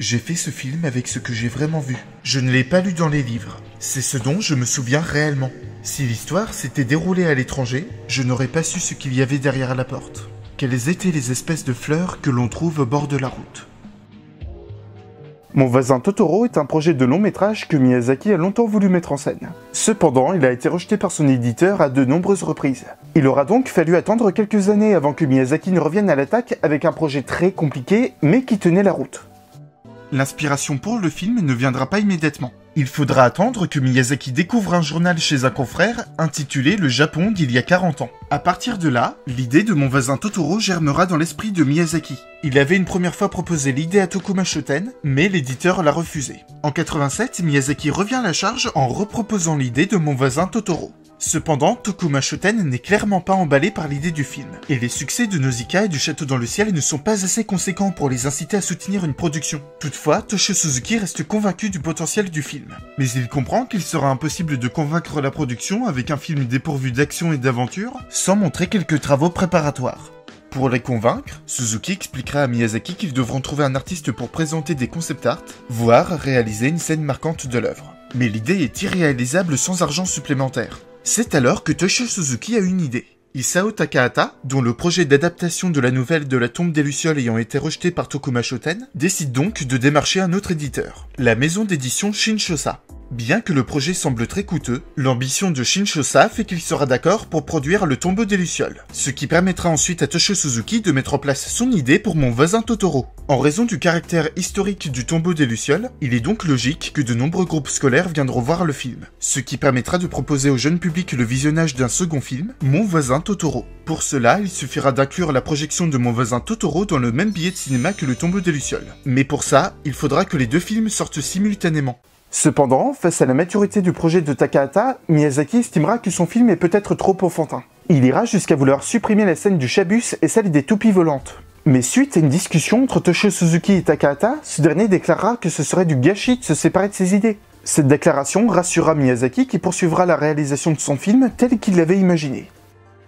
J'ai fait ce film avec ce que j'ai vraiment vu. Je ne l'ai pas lu dans les livres. C'est ce dont je me souviens réellement. Si l'histoire s'était déroulée à l'étranger, je n'aurais pas su ce qu'il y avait derrière la porte. Quelles étaient les espèces de fleurs que l'on trouve au bord de la route. Mon voisin Totoro est un projet de long métrage que Miyazaki a longtemps voulu mettre en scène. Cependant, il a été rejeté par son éditeur à de nombreuses reprises. Il aura donc fallu attendre quelques années avant que Miyazaki ne revienne à l'attaque avec un projet très compliqué, mais qui tenait la route. L'inspiration pour le film ne viendra pas immédiatement. Il faudra attendre que Miyazaki découvre un journal chez un confrère intitulé Le Japon d'il y a 40 ans. À partir de là, l'idée de Mon voisin Totoro germera dans l'esprit de Miyazaki. Il avait une première fois proposé l'idée à Tokuma Shoten, mais l'éditeur l'a refusé. En 87, Miyazaki revient à la charge en reproposant l'idée de Mon voisin Totoro. Cependant, Tokuma Shoten n'est clairement pas emballé par l'idée du film, et les succès de Nausicaa et du Château dans le ciel ne sont pas assez conséquents pour les inciter à soutenir une production. Toutefois, Toshio Suzuki reste convaincu du potentiel du film. Mais il comprend qu'il sera impossible de convaincre la production avec un film dépourvu d'action et d'aventure, sans montrer quelques travaux préparatoires. Pour les convaincre, Suzuki expliquera à Miyazaki qu'ils devront trouver un artiste pour présenter des concept art, voire réaliser une scène marquante de l'œuvre. Mais l'idée est irréalisable sans argent supplémentaire. C'est alors que Toshio Suzuki a une idée. Isao Takahata, dont le projet d'adaptation de la nouvelle de la tombe des Lucioles ayant été rejeté par Tokuma Shoten, décide donc de démarcher un autre éditeur, la maison d'édition Shinchosa. Bien que le projet semble très coûteux, l'ambition de Shinchosa fait qu'il sera d'accord pour produire le tombeau des Lucioles, ce qui permettra ensuite à Toshio Suzuki de mettre en place son idée pour Mon voisin Totoro. En raison du caractère historique du tombeau des Lucioles, il est donc logique que de nombreux groupes scolaires viendront voir le film, ce qui permettra de proposer au jeune public le visionnage d'un second film, Mon voisin Totoro. Pour cela, il suffira d'inclure la projection de Mon voisin Totoro dans le même billet de cinéma que le tombeau des Lucioles. Mais pour ça, il faudra que les deux films sortent simultanément. Cependant, face à la maturité du projet de Takahata, Miyazaki estimera que son film est peut-être trop enfantin. Il ira jusqu'à vouloir supprimer la scène du Chabus et celle des toupies volantes. Mais suite à une discussion entre Toshio Suzuki et Takahata, ce dernier déclarera que ce serait du gâchis de se séparer de ses idées. Cette déclaration rassurera Miyazaki qui poursuivra la réalisation de son film tel qu'il l'avait imaginé.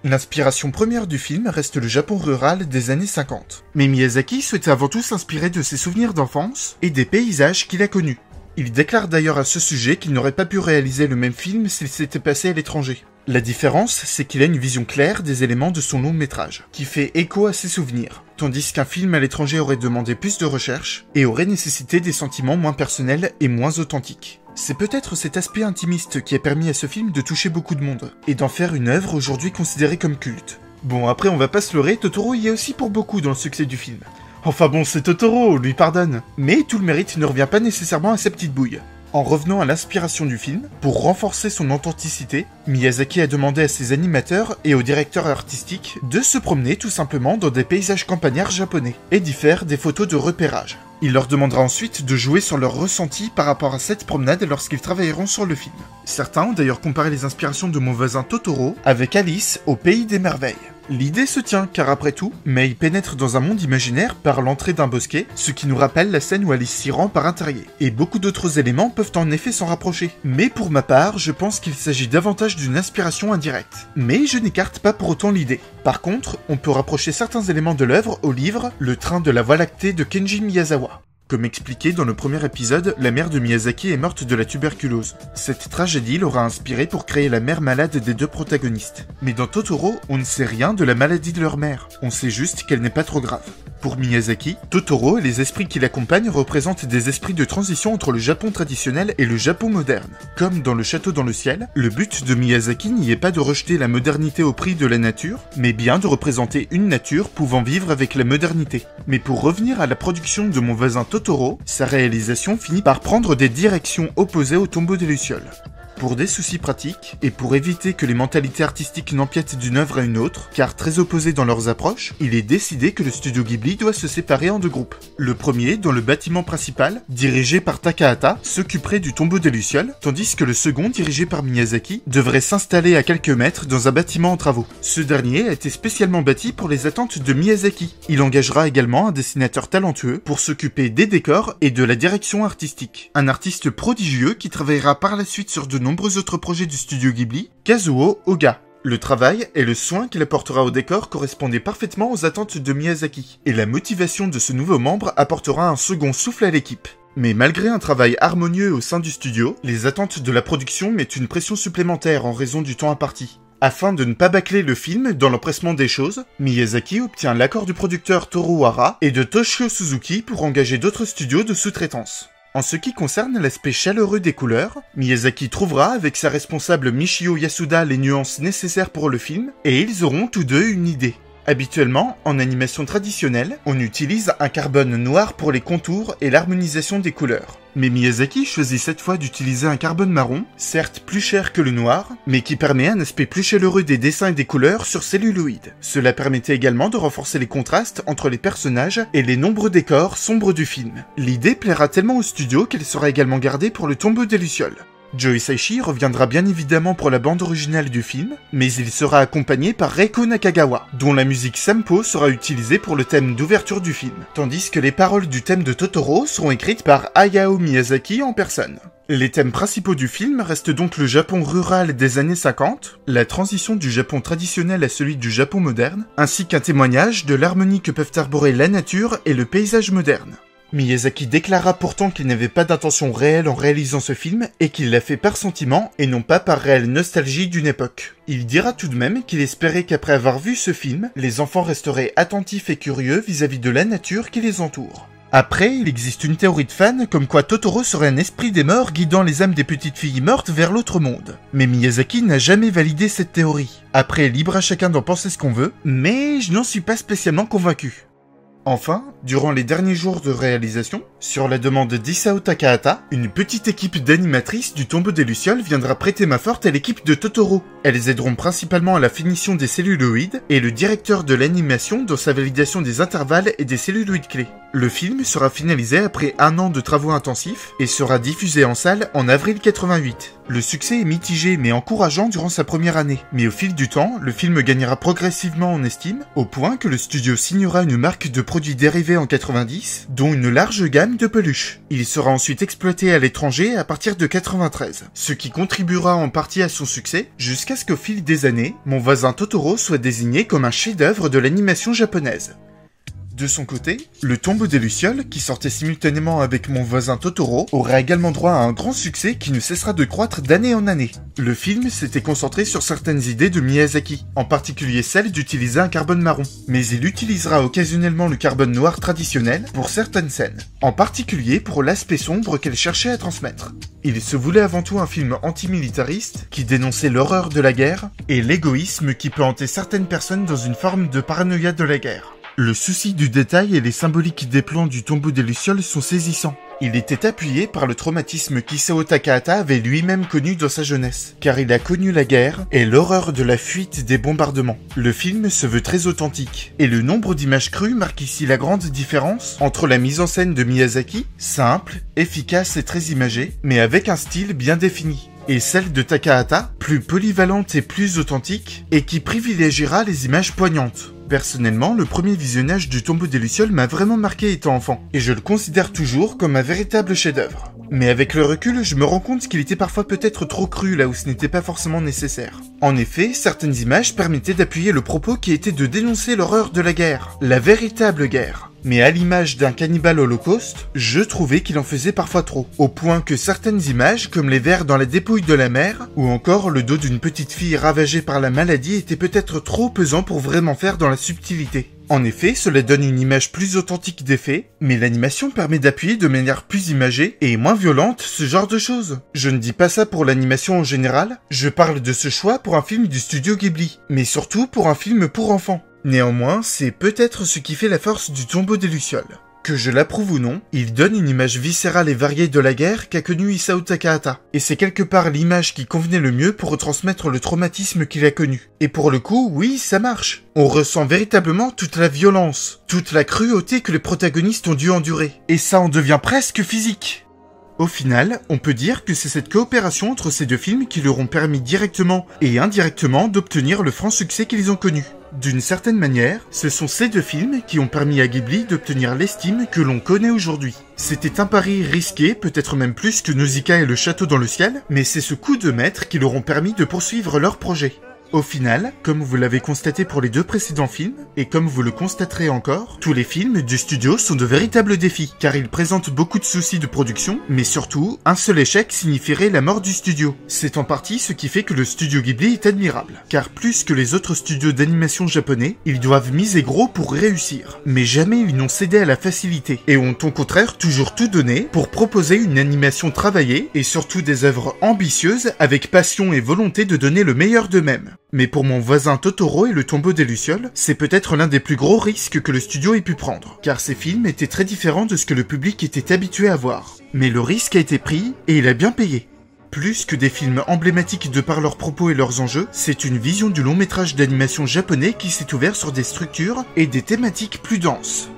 L'inspiration première du film reste le Japon rural des années 50. Mais Miyazaki souhaitait avant tout s'inspirer de ses souvenirs d'enfance et des paysages qu'il a connus. Il déclare d'ailleurs à ce sujet qu'il n'aurait pas pu réaliser le même film s'il s'était passé à l'étranger. La différence, c'est qu'il a une vision claire des éléments de son long métrage, qui fait écho à ses souvenirs, tandis qu'un film à l'étranger aurait demandé plus de recherche et aurait nécessité des sentiments moins personnels et moins authentiques. C'est peut-être cet aspect intimiste qui a permis à ce film de toucher beaucoup de monde, et d'en faire une œuvre aujourd'hui considérée comme culte. Bon, après on va pas se leurrer, Totoro y est aussi pour beaucoup dans le succès du film. Enfin bon, c'est Totoro, lui pardonne. Mais tout le mérite ne revient pas nécessairement à sa petite bouille. En revenant à l'inspiration du film, pour renforcer son authenticité, Miyazaki a demandé à ses animateurs et au directeur artistique de se promener tout simplement dans des paysages campagnards japonais et d'y faire des photos de repérage. Il leur demandera ensuite de jouer sur leur ressenti par rapport à cette promenade lorsqu'ils travailleront sur le film. Certains ont d'ailleurs comparé les inspirations de Mon voisin Totoro avec Alice au Pays des Merveilles. L'idée se tient, car après tout, Mei pénètre dans un monde imaginaire par l'entrée d'un bosquet, ce qui nous rappelle la scène où Alice s'y rend par un terrier. Et beaucoup d'autres éléments peuvent en effet s'en rapprocher. Mais pour ma part, je pense qu'il s'agit davantage d'une inspiration indirecte. Mais je n'écarte pas pour autant l'idée. Par contre, on peut rapprocher certains éléments de l'œuvre au livre Le train de la voie lactée de Kenji Miyazawa. Comme expliqué dans le premier épisode, la mère de Miyazaki est morte de la tuberculose. Cette tragédie l'aura inspiré pour créer la mère malade des deux protagonistes. Mais dans Totoro, on ne sait rien de la maladie de leur mère. On sait juste qu'elle n'est pas trop grave. Pour Miyazaki, Totoro et les esprits qui l'accompagnent représentent des esprits de transition entre le Japon traditionnel et le Japon moderne. Comme dans Le Château dans le ciel, le but de Miyazaki n'y est pas de rejeter la modernité au prix de la nature, mais bien de représenter une nature pouvant vivre avec la modernité. Mais pour revenir à la production de Mon voisin Totoro, sa réalisation finit par prendre des directions opposées au tombeau des Lucioles. Pour des soucis pratiques, et pour éviter que les mentalités artistiques n'empiètent d'une œuvre à une autre, car très opposées dans leurs approches, il est décidé que le studio Ghibli doit se séparer en deux groupes. Le premier, dans le bâtiment principal, dirigé par Takahata, s'occuperait du tombeau des Lucioles, tandis que le second, dirigé par Miyazaki, devrait s'installer à quelques mètres dans un bâtiment en travaux. Ce dernier a été spécialement bâti pour les attentes de Miyazaki. Il engagera également un dessinateur talentueux pour s'occuper des décors et de la direction artistique. Un artiste prodigieux qui travaillera par la suite sur de nombreux autres projets du studio Ghibli, Kazuo Oga. Le travail et le soin qu'il apportera au décor correspondaient parfaitement aux attentes de Miyazaki, et la motivation de ce nouveau membre apportera un second souffle à l'équipe. Mais malgré un travail harmonieux au sein du studio, les attentes de la production mettent une pression supplémentaire en raison du temps imparti. Afin de ne pas bâcler le film dans l'empressement des choses, Miyazaki obtient l'accord du producteur Toru Hara et de Toshio Suzuki pour engager d'autres studios de sous-traitance. En ce qui concerne l'aspect chaleureux des couleurs, Miyazaki trouvera avec sa responsable Michio Yasuda les nuances nécessaires pour le film, et ils auront tous deux une idée. Habituellement, en animation traditionnelle, on utilise un carbone noir pour les contours et l'harmonisation des couleurs. Mais Miyazaki choisit cette fois d'utiliser un carbone marron, certes plus cher que le noir, mais qui permet un aspect plus chaleureux des dessins et des couleurs sur celluloïd. Cela permettait également de renforcer les contrastes entre les personnages et les nombreux décors sombres du film. L'idée plaira tellement au studio qu'elle sera également gardée pour le tombeau des Lucioles. Joe Hisaishi reviendra bien évidemment pour la bande originale du film, mais il sera accompagné par Reiko Nakagawa, dont la musique Sampo sera utilisée pour le thème d'ouverture du film, tandis que les paroles du thème de Totoro seront écrites par Hayao Miyazaki en personne. Les thèmes principaux du film restent donc le Japon rural des années 50, la transition du Japon traditionnel à celui du Japon moderne, ainsi qu'un témoignage de l'harmonie que peuvent arborer la nature et le paysage moderne. Miyazaki déclara pourtant qu'il n'avait pas d'intention réelle en réalisant ce film et qu'il l'a fait par sentiment et non pas par réelle nostalgie d'une époque. Il dira tout de même qu'il espérait qu'après avoir vu ce film, les enfants resteraient attentifs et curieux vis-à-vis de la nature qui les entoure. Après, il existe une théorie de fans comme quoi Totoro serait un esprit des morts guidant les âmes des petites filles mortes vers l'autre monde. Mais Miyazaki n'a jamais validé cette théorie. Après, libre à chacun d'en penser ce qu'on veut, mais je n'en suis pas spécialement convaincu. Enfin, durant les derniers jours de réalisation, sur la demande d'Isao Takahata, une petite équipe d'animatrices du tombeau des Lucioles viendra prêter main forte à l'équipe de Totoro. Elles aideront principalement à la finition des celluloïdes et le directeur de l'animation dans sa validation des intervalles et des celluloïdes clés. Le film sera finalisé après 1 an de travaux intensifs et sera diffusé en salle en avril 88. Le succès est mitigé mais encourageant durant sa première année, mais au fil du temps, le film gagnera progressivement en estime, au point que le studio signera une marque de produits dérivés en 90, dont une large gamme de peluches. Il sera ensuite exploité à l'étranger à partir de 93, ce qui contribuera en partie à son succès, jusqu'à ce qu'au fil des années, Mon voisin Totoro soit désigné comme un chef-d'œuvre de l'animation japonaise. De son côté, Le tombeau des Lucioles, qui sortait simultanément avec Mon voisin Totoro, aura également droit à un grand succès qui ne cessera de croître d'année en année. Le film s'était concentré sur certaines idées de Miyazaki, en particulier celle d'utiliser un carbone marron, mais il utilisera occasionnellement le carbone noir traditionnel pour certaines scènes, en particulier pour l'aspect sombre qu'elle cherchait à transmettre. Il se voulait avant tout un film antimilitariste qui dénonçait l'horreur de la guerre et l'égoïsme qui peut hanter certaines personnes dans une forme de paranoïa de la guerre. Le souci du détail et les symboliques des plans du tombeau des Lucioles sont saisissants. Il était appuyé par le traumatisme qu'Isao Takahata avait lui-même connu dans sa jeunesse, car il a connu la guerre et l'horreur de la fuite des bombardements. Le film se veut très authentique, et le nombre d'images crues marque ici la grande différence entre la mise en scène de Miyazaki, simple, efficace et très imagée, mais avec un style bien défini, et celle de Takahata, plus polyvalente et plus authentique, et qui privilégiera les images poignantes. Personnellement, le premier visionnage du tombeau des Lucioles m'a vraiment marqué étant enfant, et je le considère toujours comme un véritable chef-d'œuvre. Mais avec le recul, je me rends compte qu'il était parfois peut-être trop cru là où ce n'était pas forcément nécessaire. En effet, certaines images permettaient d'appuyer le propos qui était de dénoncer l'horreur de la guerre, la véritable guerre. Mais à l'image d'un cannibale holocauste, je trouvais qu'il en faisait parfois trop, au point que certaines images, comme les vers dans la dépouille de la mer, ou encore le dos d'une petite fille ravagée par la maladie, étaient peut-être trop pesants pour vraiment faire dans la subtilité. En effet, cela donne une image plus authentique des faits, mais l'animation permet d'appuyer de manière plus imagée et moins violente ce genre de choses. Je ne dis pas ça pour l'animation en général, je parle de ce choix pour un film du studio Ghibli, mais surtout pour un film pour enfants. Néanmoins, c'est peut-être ce qui fait la force du tombeau des Lucioles. Que je l'approuve ou non, il donne une image viscérale et variée de la guerre qu'a connue Isao Takahata. Et c'est quelque part l'image qui convenait le mieux pour retransmettre le traumatisme qu'il a connu. Et pour le coup, oui, ça marche. On ressent véritablement toute la violence, toute la cruauté que les protagonistes ont dû endurer. Et ça en devient presque physique. Au final, on peut dire que c'est cette coopération entre ces deux films qui leur ont permis directement et indirectement d'obtenir le franc succès qu'ils ont connu. D'une certaine manière, ce sont ces deux films qui ont permis à Ghibli d'obtenir l'estime que l'on connaît aujourd'hui. C'était un pari risqué, peut-être même plus que Nausicaa et le château dans le ciel, mais c'est ce coup de maître qui leur ont permis de poursuivre leur projet. Au final, comme vous l'avez constaté pour les 2 précédents films, et comme vous le constaterez encore, tous les films du studio sont de véritables défis, car ils présentent beaucoup de soucis de production, mais surtout, un seul échec signifierait la mort du studio. C'est en partie ce qui fait que le studio Ghibli est admirable, car plus que les autres studios d'animation japonais, ils doivent miser gros pour réussir. Mais jamais ils n'ont cédé à la facilité, et ont au contraire toujours tout donné pour proposer une animation travaillée, et surtout des œuvres ambitieuses avec passion et volonté de donner le meilleur d'eux-mêmes. Mais pour mon voisin Totoro et le tombeau des Lucioles, c'est peut-être l'un des plus gros risques que le studio ait pu prendre, car ces films étaient très différents de ce que le public était habitué à voir. Mais le risque a été pris, et il a bien payé. Plus que des films emblématiques de par leurs propos et leurs enjeux, c'est une vision du long métrage d'animation japonais qui s'est ouvert sur des structures et des thématiques plus denses.